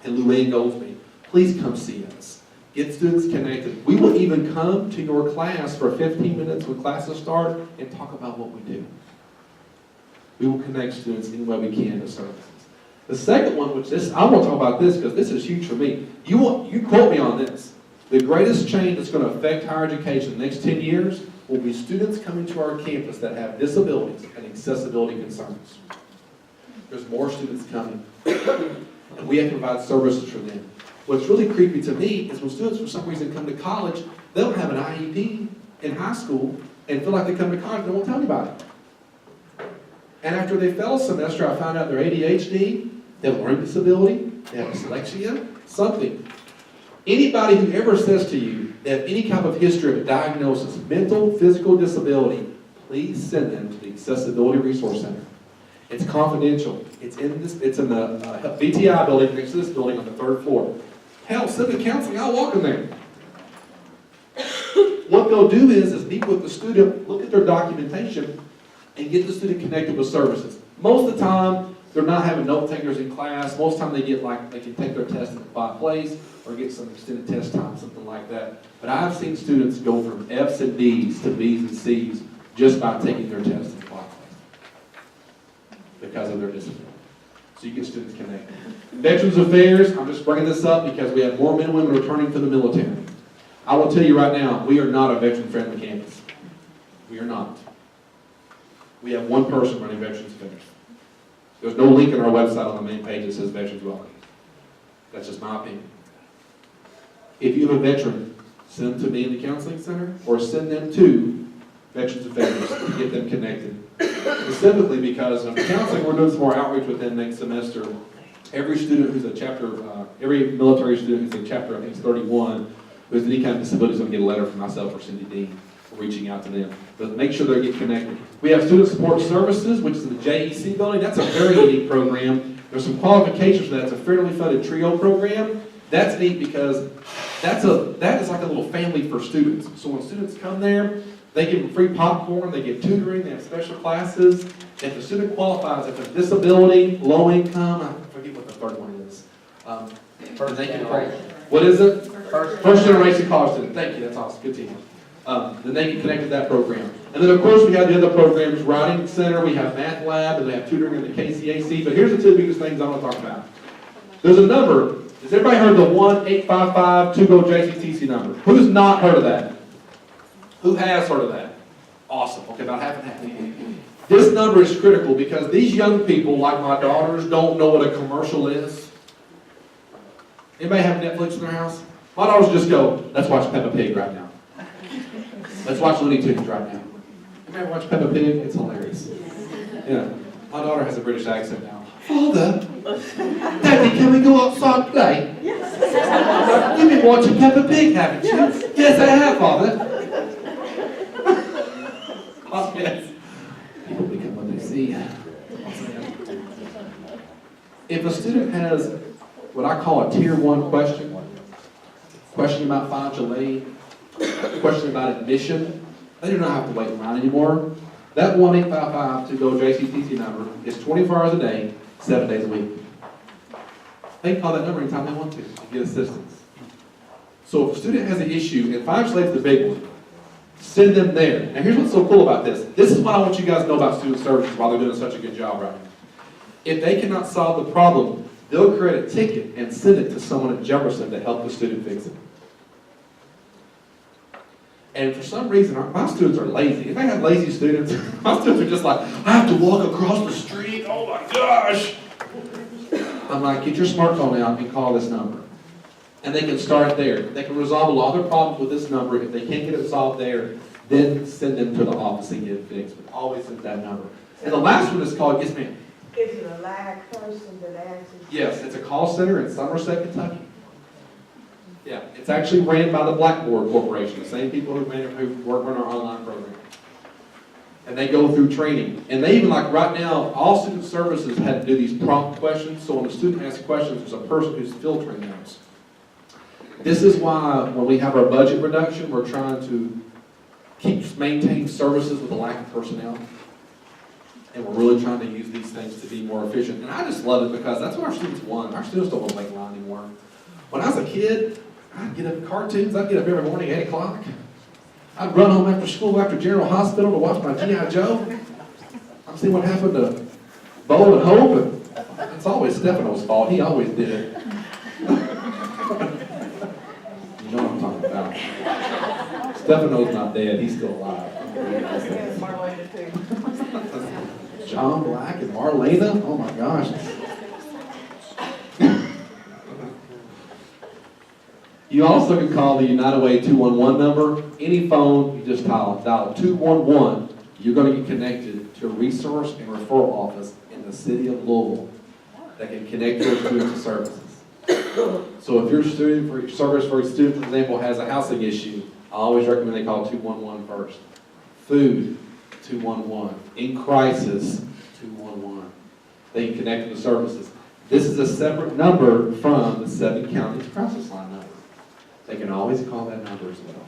and Luann Goldsby. Please come see us. Get students connected. We will even come to your class for 15 minutes when classes start and talk about what we do. We will connect students any way we can to services. The second one, which I want to talk about this because this is huge for me. You quote me on this. The greatest change that's going to affect higher education in the next 10 years will be students coming to our campus that have disabilities and accessibility concerns. There's more students coming. And we have to provide services for them. What's really creepy to me is when students for some reason come to college, they don't have an IEP in high school and feel like they come to college and they won't tell anybody. And after they fail a semester, I found out they're ADHD, they have a learning disability, they have dyslexia, something. Anybody who ever says to you they have any type of history of a diagnosis, mental, physical disability, please send them to the Accessibility Resource Center. It's confidential. It's in the VTI building next to this building on the 3rd floor. Hell, send them to counseling, I'll walk them there. What they'll do is meet with the student, look at their documentation, and get the student connected with services. Most of the time, they're not having note takers in class. Most of the time they can take their test in a quiet place or get some extended test time, something like that. But I've seen students go from F's and D's to B's and C's just by taking their test in a quiet place because of their disability. So you get students connected. Veterans Affairs, I'm just bringing this up because we have more men and women returning to the military. I will tell you right now, we are not a veteran-friendly campus. We are not. We have one person running Veterans Affairs. There's no link in our website on the main page that says Veterans Welcome. That's just my opinion. If you have a veteran, Send them to me in the counseling center, or send them to Veterans Affairs to get them connected. Specifically because of counseling, we're doing some more outreach with them next semester. Every student who's a chapter, every military student who's a chapter, I think it's 31, who's any kind of disability is going to get a letter from myself or Cindy Dean reaching out to them. But make sure they get connected. We have Student Support Services, which is in the JEC building. That's a very unique program. There's some qualifications for that. It's a federally funded TRIO program. That's neat because that is like a little family for students. So when students come there, they give them free popcorn, they get tutoring, they have special classes. If the student qualifies, if a disability, low income, I forget what the third one is. They can what is it? First generation college student. Thank you, that's awesome, good team. Then they can connect with that program. And then of course we have the other programs, Writing Center, we have Math Lab, and we have tutoring in the KCAC. But here's the two biggest things I want to talk about. There's a number. Has everybody heard the 1-855-2-GO-JCTC number? Who's not heard of that? Who has heard of that? Awesome. Okay, about half and half. This number is critical because these young people, like my daughters, don't know what a commercial is. Anybody have Netflix in their house? My daughters just go, let's watch Peppa Pig right now. Let's watch Looney Tunes right now. Anybody watch Peppa Pig? It's hilarious. Yeah. My daughter has a British accent now. Father, Daddy, can we go outside and play? Yes. You've been watching Peppa Pig, haven't you? Yes, I have, Father. Oh, yes. People become what they see. If a student has what I call a tier 1 question about financial aid, question about admission, they do not have to wait around anymore. That 1-855-2-GO-JCTC number is 24 hours a day, 7 days a week. They can call that number anytime they want to get assistance. So if a student has an issue, and financial aid is the big one, send them there. Now here's what's so cool about this. This is what I want you guys to know about student services while they're doing such a good job right now. If they cannot solve the problem, they'll create a ticket and send it to someone at Jefferson to help the student fix it. And for some reason, my students are lazy. If I have lazy students, my students are just like, I have to walk across the street, oh my gosh. I'm like, get your smartphone out and call this number. And they can start there. They can resolve a lot of their problems with this number. If they can't get it solved there, then send them to the office and get it fixed. But always send that number. And the last one is called, yes ma'am? Is it a live person that answers? Yes, it's a call center in Somerset, Kentucky. Yeah, it's actually ran by the Blackboard Corporation, the same people who work on our online program. And they go through training. And they even, like right now, all student services had to do these prompt questions. So when a student asks questions, there's a person who's filtering those. This is why when we have our budget reduction, we're trying to maintain services with a lack of personnel. And we're really trying to use these things to be more efficient. And I just love it because that's what our students want. Our students don't want to wait in line anymore. When I was a kid, I'd get up cartoons. I'd get up every morning at 8 o'clock. I'd run home after school, after General Hospital to watch my G.I. Joe. I'm seeing what happened to Bo and Hope. And it's always Stefano's fault. He always did it. You know what I'm talking about. Stefano's not dead. He's still alive. John Black and Marlena? Oh my gosh. You also can call the United Way 211 number. Any phone, you just dial 211. You're going to get connected to a resource and referral office in the city of Louisville that can connect your students to services. So if your student, for service for a student, for example, has a housing issue, I always recommend they call 211 first. Food, 211. In crisis, 211. They can connect to the services. This is a separate number from the 7 counties crisis line number. They can always call that number as well.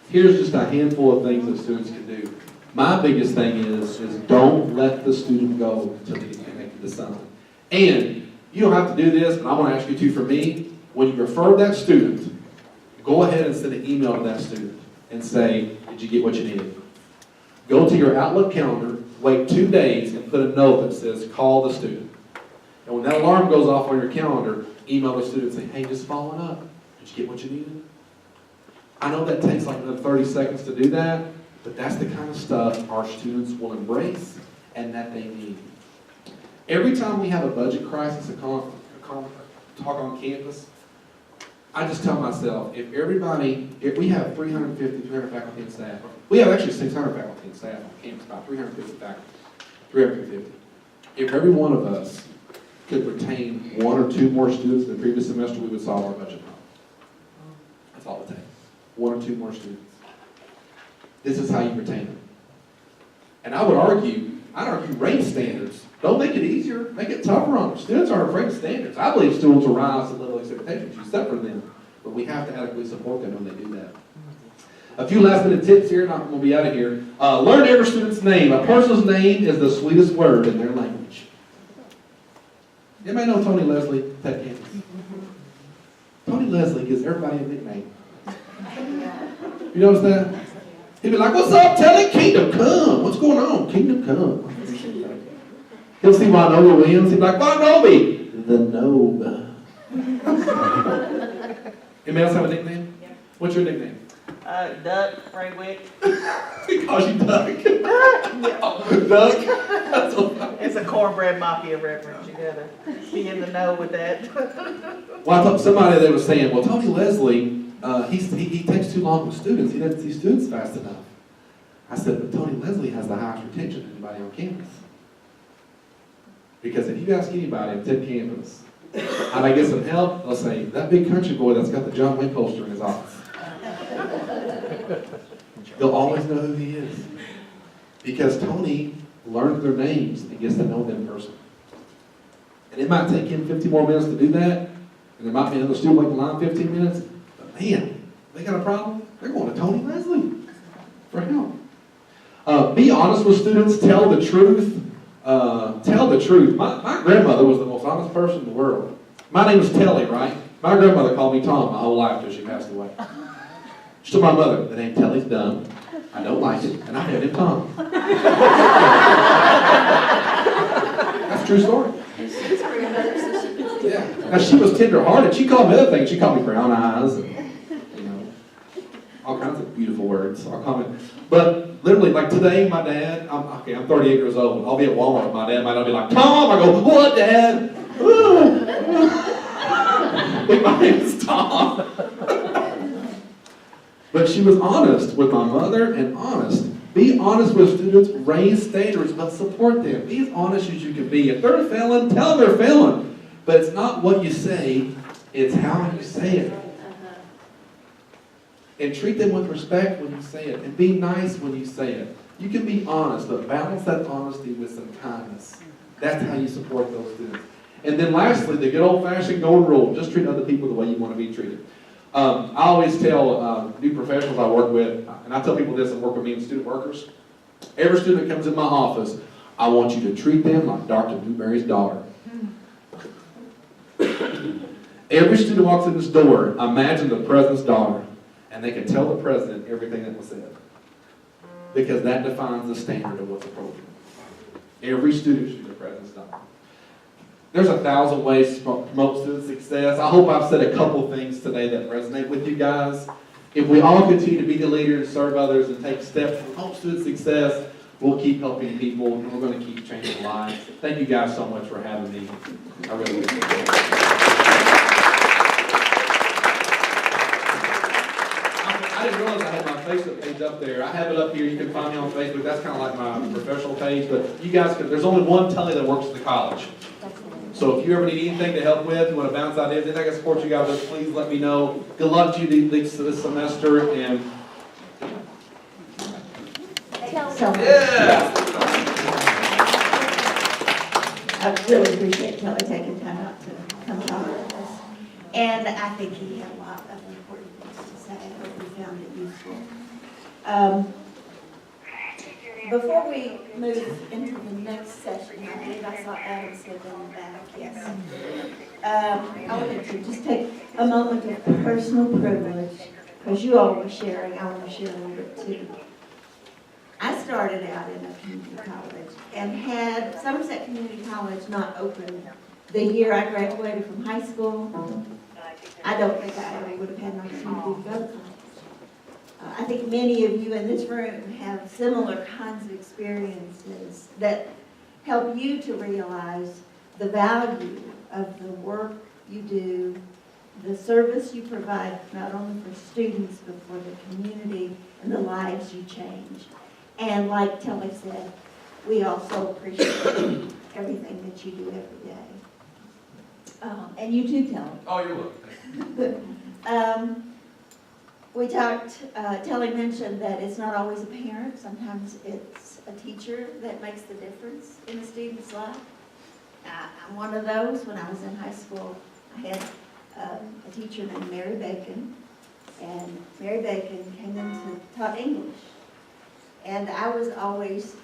Here's just a handful of things that students can do. My biggest thing is don't let the student go until they get connected to something. And you don't have to do this, but I want to ask you to for me. When you refer that student, go ahead and send an email to that student and say, did you get what you needed? Go to your Outlook calendar, wait 2 days, and put a note that says, call the student. And when that alarm goes off on your calendar, email the student and say, hey, just following up. Did you get what you needed? I know that takes like another 30 seconds to do that, but that's the kind of stuff our students will embrace and that they need. Every time we have a budget crisis, a talk on campus, I just tell myself, if we have 350, 300 faculty and staff, we have actually 600 faculty and staff on campus, about 350 faculty, 350. If every one of us could retain 1 or 2 more students than the previous semester, we would solve our budget problem. That's all it takes. 1 or 2 more students. This is how you retain them. And I'd argue raise standards. Don't make it easier, make it tougher on them. Students aren't afraid of standards. I believe students will rise to the level of expectations you set for them, but we have to adequately support them when they do that. A few last minute tips here, and I'm going to be out of here. Learn every student's name. A person's name is the sweetest word in their language. Anybody know Tony Leslie, Tech Campus? Tony Leslie gives everybody a nickname. You notice that? He'd be like, what's up, Telly? Kingdom come. What's going on? Kingdom come. He'll see Winoga Williams. He'd be like, Winobi, the Nobe. Anybody else have a nickname? What's your nickname? Duck, Raywick. He calls you Duck. Duck? It's a cornbread mafia reference. You gotta be in the know with that. Well, I thought somebody they was saying, well, Tony Leslie, he takes too long with students. He doesn't see students fast enough. I said, but Tony Leslie has the highest retention of anybody on campus. Because if you ask anybody at Tech Campus, how do I get some help? They'll say, that big country boy that's got the John Wayne poster in his office. They'll always know who he is. Because Tony learns their names and gets to know them in person. And it might take him 50 more minutes to do that, and there might be another student waiting in line 15 minutes, but man, they got a problem, they're going to Tony Leslie for help. Be honest with students, tell the truth. Tell the truth. My grandmother was the most honest person in the world. My name is Telly, right? My grandmother called me Tom my whole life until she passed away. She told my mother, the name Telly's dumb, I don't like it, and I named him Tom. That's a true story. Yeah. Now she was tender-hearted. She called me other things. She called me brown eyes, and all kinds of beautiful words. I'll comment. But literally, like today, my dad, I'm 38 years old. I'll be at Walmart. My dad might not be like, Tom. I go, what, Dad? My name is Tom. But she was honest with my mother and honest. Be honest with students, raise standards, but support them. Be as honest as you can be. If they're failing, tell them they're failing. But it's not what you say, it's how you say it. And treat them with respect when you say it. And be nice when you say it. You can be honest, but balance that honesty with some kindness. That's how you support those students. And then lastly, the good old-fashioned golden rule, just treat other people the way you want to be treated. I always tell new professionals I work with, and I tell people this that work with me and student workers, every student that comes in my office, I want you to treat them like Dr. Newberry's daughter. Every student walks in this door, imagine the president's daughter, and they can tell the president everything that was said. Because that defines the standard of what's appropriate. Every student should be the president's daughter. There's 1,000 ways to promote student success. I hope I've said a couple things today that resonate with you guys. If we all continue to be the leaders, serve others, and take steps to promote student success, we'll keep helping people, and we're going to keep changing lives. Thank you guys so much for having me. I really appreciate it. I didn't realize I had my Facebook page up there. I have it up here. You can find me on Facebook. That's kind of like my professional page. But you guys can, there's only one Telly that works at the college. So if you ever need anything to help with, you want to bounce ideas, anything I can support you guys with, please let me know. Good luck to you this semester. And yeah. I really appreciate Kelly taking time out to come talk with us. And I think he had a lot of important things to say. I hope we found it useful. Before we move into the next session, I believe I saw Adam slip in the back, yes. I wanted to just take a moment of personal privilege, because you all were sharing, I want to share a little bit too. I started out in a community college and had Somerset Community College not open the year I graduated from high school. I don't think I ever would have had an opportunity to go to college. I think many of you in this room have similar kinds of experiences that help you to realize the value of the work you do the service you provide, not only for students, but for the community and the lives you change. And like Telly said, we also appreciate everything that you do every day. And you too, Telly. Oh, you're welcome. We talked, Telly mentioned that it's not always a parent, sometimes it's a teacher that makes the difference in a student's life. I'm one of those. When I was in high school, I had a teacher named Mary Bacon, and Mary Bacon came in to taught English. And I was always,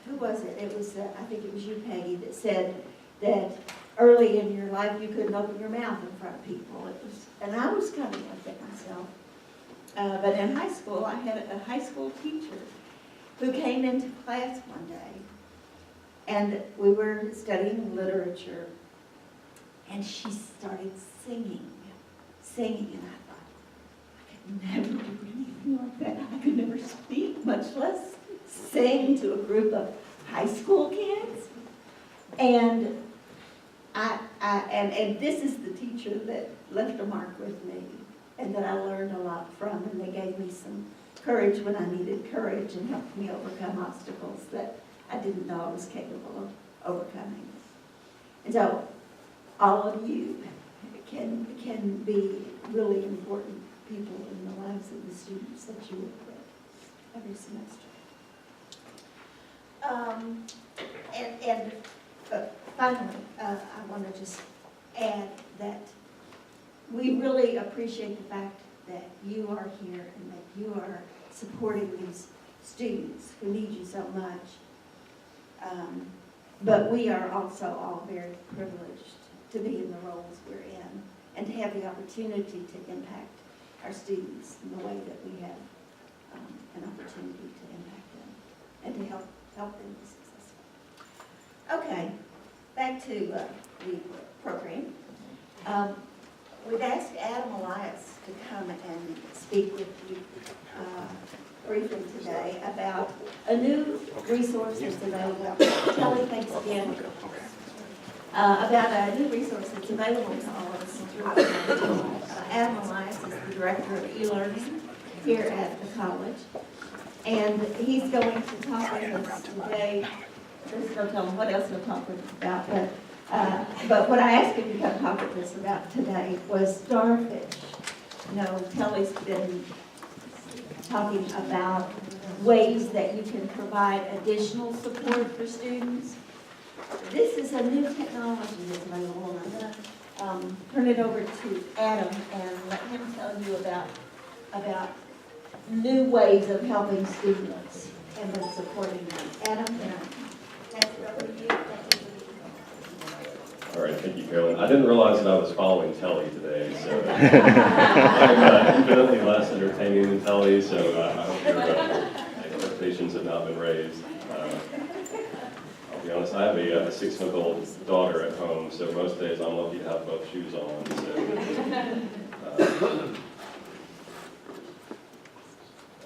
who was it? It was, I think it was you, Peggy, that said that early in your life you couldn't open your mouth in front of people. And I was kind of like that myself. But in high school, I had a high school teacher who came into class one day, and we were studying literature, and she started singing, and I thought, I could never do anything like that. I could never speak, much less sing to a group of high school kids. And and this is the teacher that left a mark with me and that I learned a lot from, and they gave me some courage when I needed courage and helped me overcome obstacles that I didn't know I was capable of overcoming. And so all of you can be really important people in the lives of the students that you work with every semester. Finally, I want to just add that we really appreciate the fact that you are here and that you are supporting these students who need you so much. But we are also all very privileged to be in the roles we're in and to have the opportunity to impact our students in the way that we have an opportunity to impact them and to help them be successful. Okay, back to the program. We've asked Adam Elias to come and speak with you briefly today about a new resource that's available. Kelly, thanks again. About a new resource that's available to all of us through the college. Adam Elias is the director of e-learning here at the college, and he's going to talk with us today. Just don't tell him what else he'll talk with us about, but what I asked him to come talk with us about today was starfish. You know, Kelly's been talking about ways that you can provide additional support for students. This is a new technology that's available, and I'm going to turn it over to Adam and let him tell you about new ways of helping students and then supporting them. Adam, can I pass it over to you? All right, thank you, Carolyn. I didn't realize that I was following Telly today, so I'm infinitely less entertaining than Telly, so I hope your expectations have not been raised. I'll be honest, I have a 6-month-old daughter at home, so most days I'm lucky to have both shoes on. So,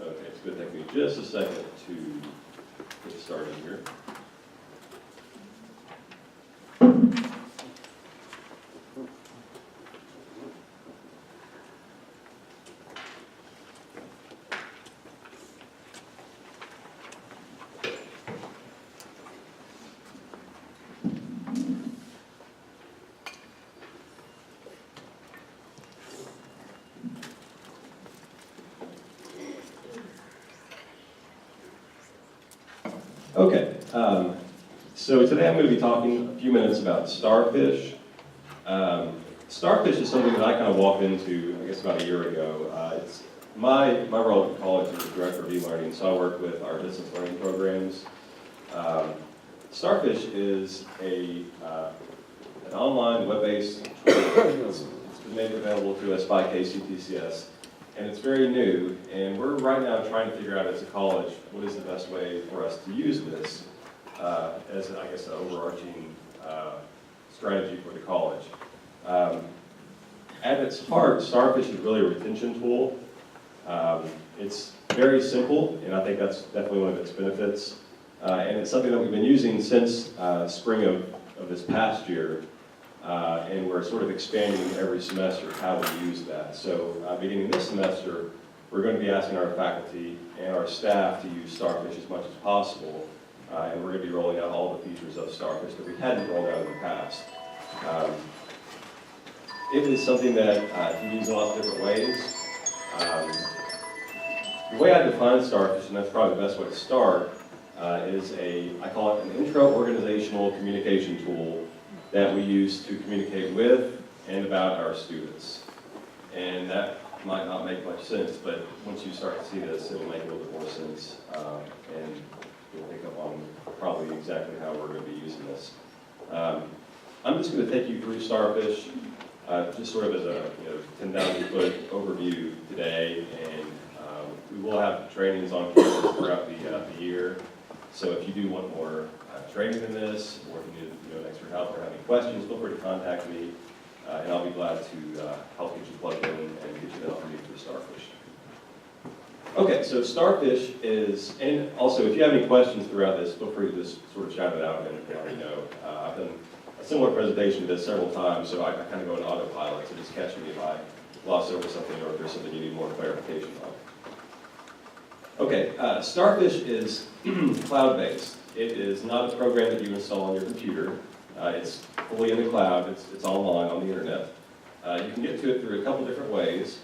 okay, it's going to take me just a second to get started here. Okay, so today I'm going to be talking a few minutes about starfish. Starfish is something that I kind of walked into, I guess, about a year ago. It's my role at the college is director of e-learning, so I work with our distance learning programs. Starfish is an online web-based tool. It's been made available to us by JCTC. And it's very new, and we're right now trying to figure out as a college what is the best way for us to use this as, I guess, an overarching strategy for the college. At its heart, Starfish is really a retention tool. It's very simple, and I think that's definitely one of its benefits. And it's something that we've been using since spring of this past year. and we're sort of expanding every semester how we use that. So beginning this semester, we're going to be asking our faculty and our staff to use Starfish as much as possible, and we're going to be rolling out all the features of Starfish that we hadn't rolled out in the past. It is something that you can use in lots of different ways. The way I define Starfish, and that's probably the best way to start, is I call it an intra-organizational communication tool that we use to communicate with and about our students. And that might not make much sense, but once you start to see this, it'll make a little bit more sense, and you'll pick up on probably exactly how we're going to be using this. I'm just going to take you through Starfish, just sort of as a 10,000-foot overview today, and we will have trainings on campus throughout the year. So if you do want more training in this, or if you need extra help or have any questions, feel free to contact me, and I'll be glad to help get you plugged in and get you the help you need for Starfish. Okay, so Starfish is, and also if you have any questions throughout this, feel free to just sort of shout it out and let me know. I've done a similar presentation to this several times, so I kind of go in autopilot, so just catch me if I gloss over something or if there's something you need more clarification on. Okay, Starfish is cloud-based. It is not a program that you install on your computer. It's fully in the cloud. It's online on the internet. You can get to it through a couple different ways.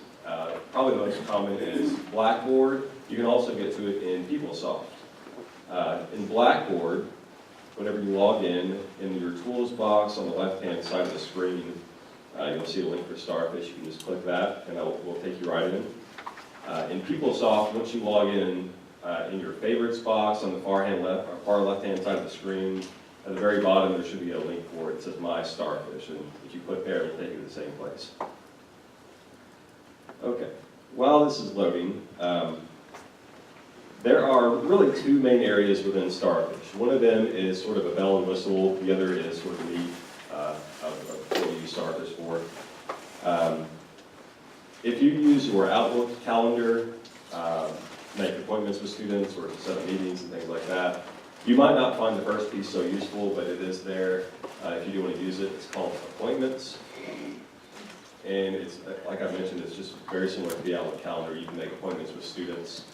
Probably the most common is Blackboard. You can also get to it in PeopleSoft. In Blackboard, whenever you log in your tools box on the left-hand side of the screen, you'll see a link for Starfish. You can just click that, and we'll take you right in. In PeopleSoft, once you log in your favorites box on the far left-hand side of the screen, at the very bottom there should be a link for it. It says My Starfish, and if you click there, it'll take you to the same place. Okay, while this is loading, there are really two main areas within Starfish. One of them is sort of a bell and whistle. The other is sort of the meat of what we use Starfish for. If you use your Outlook calendar, make appointments with students or set up meetings and things like that, you might not find the first piece so useful, but it is there. If you do want to use it, it's called Appointments. And it's, like I mentioned, it's just very similar to the Outlook calendar. You can make appointments with students,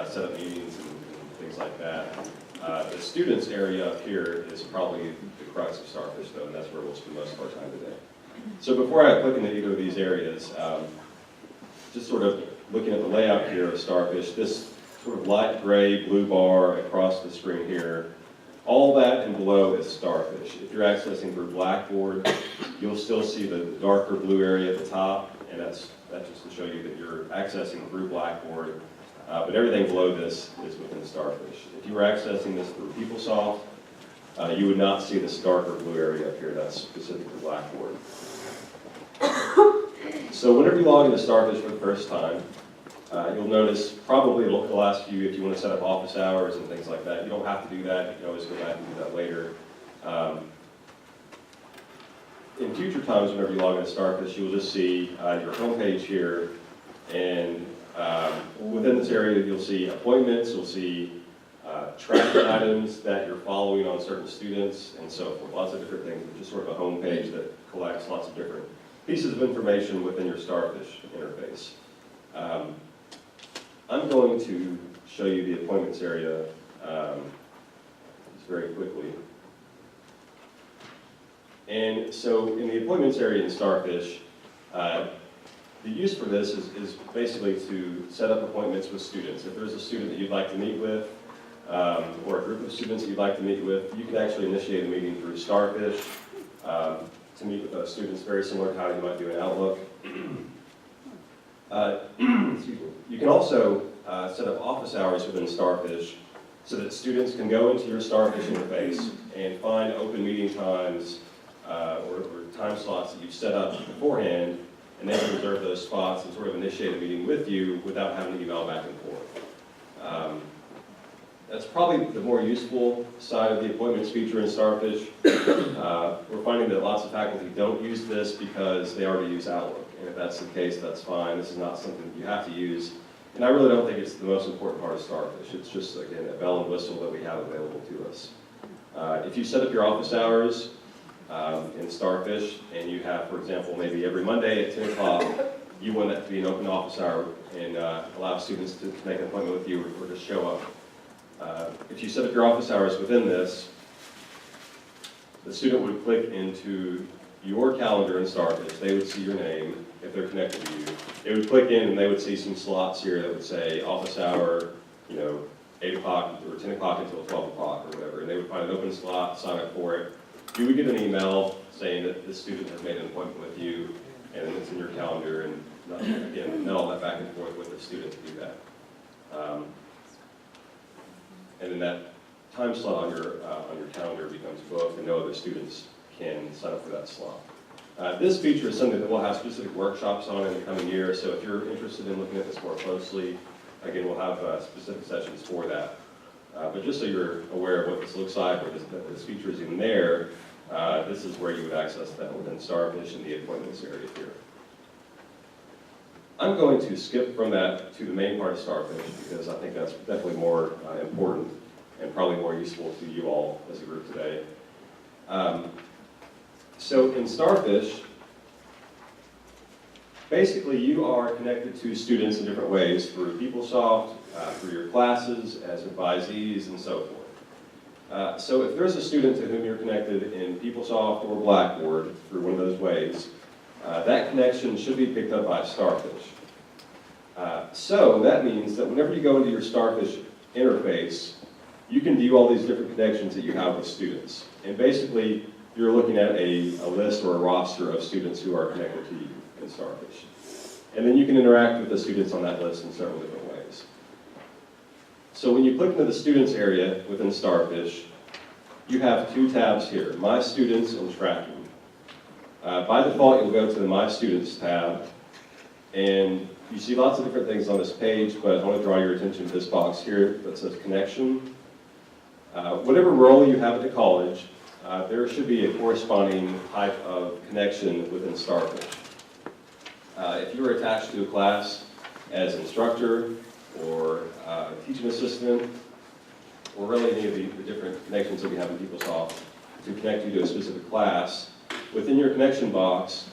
set up meetings and things like that. The students area up here is probably the crux of Starfish, though, and that's where we'll spend most of our time today. So before I click into either of these areas, just sort of looking at the layout here of Starfish, this sort of light gray blue bar across the screen here, all that and below is Starfish. If you're accessing through Blackboard, you'll still see the darker blue area at the top, and that's just to show you that you're accessing through Blackboard. But everything below this is within Starfish. If you were accessing this through PeopleSoft, you would not see this darker blue area up here. That's specific to Blackboard. So whenever you log into Starfish for the first time, you'll notice probably it'll ask you if you want to set up office hours and things like that. You don't have to do that. You can always go back and do that later. In future times, whenever you log into Starfish, you'll just see your homepage here, and within this area, you'll see appointments, you'll see tracking items that you're following on certain students, and so forth. Lots of different things. It's just sort of a homepage that collects lots of different pieces of information within your Starfish interface. I'm going to show you the appointments area just very quickly. And so in the appointments area in Starfish, the use for this is basically to set up appointments with students. If there's a student that you'd like to meet with, or a group of students that you'd like to meet with, you can actually initiate a meeting through Starfish to meet with those students, very similar to how you might do in Outlook. Excuse me. You can also set up office hours within Starfish so that students can go into your Starfish interface and find open meeting times or time slots that you've set up beforehand, and they can reserve those spots and sort of initiate a meeting with you without having to email back and forth. That's probably the more useful side of the appointments feature in Starfish. We're finding that lots of faculty don't use this because they already use Outlook. And if that's the case, that's fine. This is not something that you have to use. And I really don't think it's the most important part of Starfish. It's just, again, a bell and whistle that we have available to us. If you set up your office hours, in Starfish, and you have, for example, maybe every Monday at 10 o'clock, you want that to be an open office hour and allow students to make an appointment with you or to show up. If you set up your office hours within this, the student would click into your calendar in Starfish. They would see your name if they're connected to you. They would click in and they would see some slots here that would say office hour, 8 o'clock or 10 o'clock until 12 o'clock or whatever. And they would find an open slot, sign up for it. You would get an email saying that the student has made an appointment with you, and then it's in your calendar, and again, not all that back and forth with the student to do that. And then that time slot on your calendar becomes booked, and no other students can sign up for that slot. This feature is something that we'll have specific workshops on in the coming year, so if you're interested in looking at this more closely, again, we'll have specific sessions for that. But just so you're aware of what this looks like, or this feature is even there, this is where you would access that within Starfish in the appointments area here. I'm going to skip from that to the main part of Starfish because I think that's definitely more important and probably more useful to you all as a group today. So in Starfish, basically you are connected to students in different ways through PeopleSoft, through your classes, as advisees, and so forth. So if there's a student to whom you're connected in PeopleSoft or Blackboard through one of those ways, that connection should be picked up by Starfish. So that means that whenever you go into your Starfish interface, you can view all these different connections that you have with students. And basically, you're looking at a list or a roster of students who are connected to you in Starfish. And then you can interact with the students on that list in several different ways. So when you click into the Students area within Starfish, you have two tabs here, My Students and Tracking. By default, you'll go to the My Students tab, and you see lots of different things on this page, but I want to draw your attention to this box here that says Connection. Whatever role you have at the college, there should be a corresponding type of connection within Starfish. If you were attached to a class as instructor or teaching assistant, or really any of the different connections that we have in PeopleSoft to connect you to a specific class, within your connection box,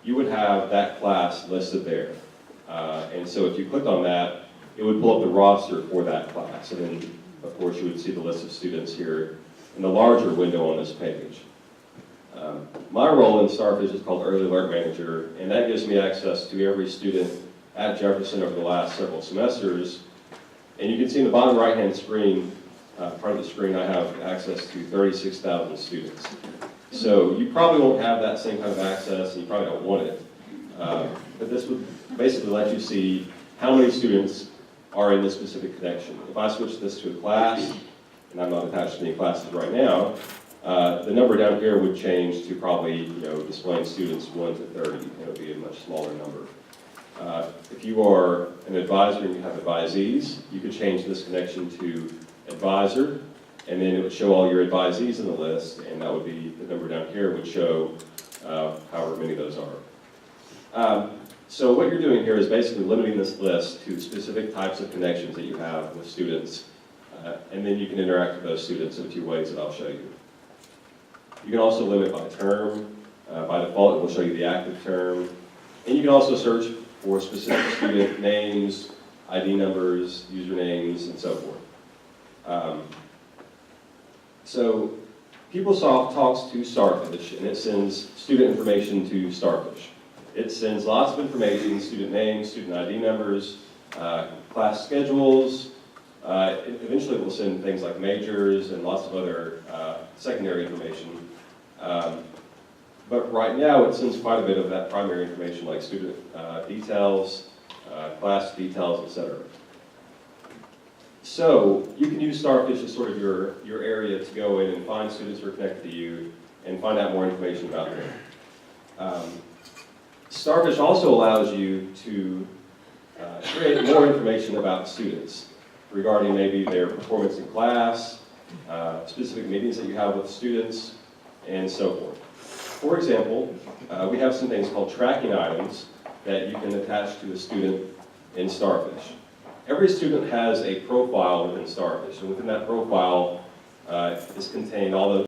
you would have that class listed there. And so if you clicked on that, it would pull up the roster for that class. And then, of course, you would see the list of students here in the larger window on this page. My role in Starfish is called Early Alert Manager, and that gives me access to every student at Jefferson over the last several semesters. And you can see in the bottom right-hand screen, part of the screen, I have access to 36,000 students. So you probably won't have that same kind of access, and you probably don't want it. But this would basically let you see how many students are in this specific connection. If I switch this to a class, and I'm not attached to any classes right now, the number down here would change to probably, displaying students 1 to 30. It would be a much smaller number. If you are an advisor and you have advisees, you could change this connection to advisor, and then it would show all your advisees in the list, and that would be, the number down here would show however many those are. So what you're doing here is basically limiting this list to specific types of connections that you have with students, and then you can interact with those students in a few ways that I'll show you. You can also limit by term. By default, it will show you the active term. And you can also search for specific student names, ID numbers, usernames, and so forth. So PeopleSoft talks to Starfish, and it sends student information to Starfish. It sends lots of information, student names, student ID numbers, class schedules. Eventually it will send things like majors and lots of other secondary information. But right now it sends quite a bit of that primary information like student details, class details, etc. So you can use Starfish as sort of your area to go in and find students who are connected to you and find out more information about them. Starfish also allows you to create more information about students regarding maybe their performance in class, specific meetings that you have with students, and so forth. For example, we have some things called tracking items that you can attach to a student in Starfish. Every student has a profile within Starfish, and within that profile is contained all the